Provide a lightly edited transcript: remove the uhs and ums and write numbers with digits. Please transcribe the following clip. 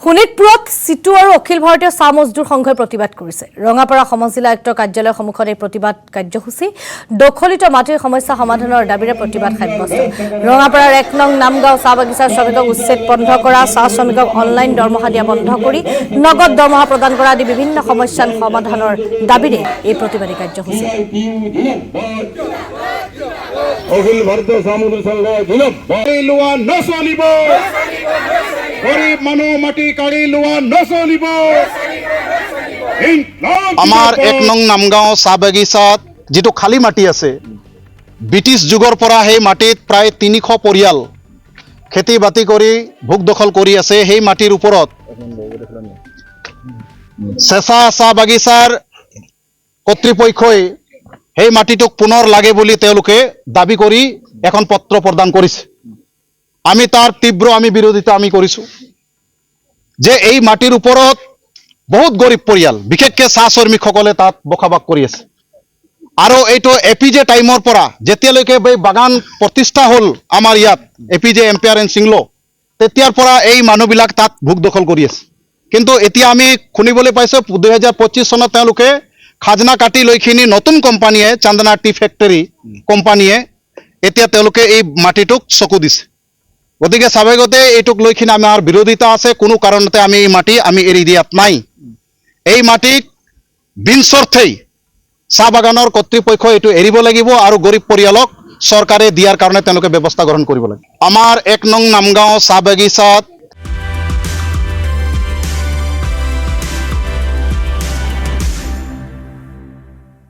শোণিতপুৰত সিটু আৰু অখিল ভাৰতীয় চাহ মজদুৰ সংঘই প্ৰতিবাদ কৰিছে। ৰঙাপাৰা সমজিলা আয়ুক্ত কাৰ্যালয়ৰ সন্মুখত এই প্ৰতিবাদ কাৰ্যসূচী দখলিত মাটিৰ সমস্যা সমাধানৰ দাবীৰে প্ৰতিবাদ সাব্যস্ত। ৰঙাপাৰাৰ ১ নং নামগাঁও চাহ বাগিচাৰ শ্ৰমিকক উচ্ছেদ বন্ধ কৰা, চাহ শ্ৰমিকক অনলাইন দৰমহা দিয়া বন্ধ কৰি নগদ দৰমহা প্ৰদান কৰা আদি বিভিন্ন সমস্যা সমাধানৰ দাবীৰে এই প্ৰতিবাদী কাৰ্যসূচী। অখিল ভাৰতীয় সামুদ্ৰিক সংঘ লোৱা নচলিব, গৰিব মানুহ মাটি কাঢ়ি লোৱা নচলিব। আমাৰ ১ নং নামগাঁও চাহ বাগিচাত যিটো খালী মাটি আছে, ব্ৰিটিছ যুগৰ পৰা সেই মাটিত প্ৰায় ৩০০ পৰিয়াল খেতি বাতি কৰি ভোগ দখল কৰি আছে। সেই মাটিৰ ওপৰত চেঁচা চাহ বাগিচাৰ কৰ্তৃপক্ষই সেই মাটিটোক পুনৰ লাগে বুলি তেওঁলোকে দাবী কৰি এখন পত্ৰ প্ৰদান কৰিছে। আমি তাৰ তীব্ৰ বিৰোধিতা কৰিছোঁ যে এই মাটিৰ ওপৰত বহুত গৰীব পৰিয়াল, বিশেষকৈ চাহ শ্ৰমিকসকলে তাত বসবাস কৰি আছে। আৰু এইটো এপিজে টাইমৰ পৰা যেতিয়ালৈকে এই বাগান প্ৰতিষ্ঠা হ'ল আমাৰ ইয়াত এপিজে এম্পায়াৰ এণ্ড চিংলো, তেতিয়াৰ পৰা এই মানুহবিলাক তাত ভোগ দখল কৰি আছে। কিন্তু এতিয়া আমি শুনিবলৈ পাইছোঁ ২০২৫ চনত তেওঁলোকে খাজনা কাটি লৈখিনি নতুন কোম্পানীয়ে চান্দনা টি ফেক্টৰী কোম্পানীয়ে এতিয়া তেওঁলোকে এই মাটিটোক চকু দিছে। গতিকে স্বাভাৱিকতে এইটোক লৈখিনি আমাৰ বিৰোধিতা আছে। কোনো কাৰণতে আমি এই মাটি এৰি দিয়াত নাই। এই মাটিক বিনস্বাৰ্থেই চাহ বাগানৰ কৰ্তৃপক্ষই এইটো এৰিব লাগিব আৰু গৰীব পৰিয়ালক চৰকাৰে দিয়াৰ কাৰণে তেওঁলোকে ব্যৱস্থা গ্ৰহণ কৰিব লাগে। আমাৰ ১ নং নামগাঁও চাহ বাগিচাত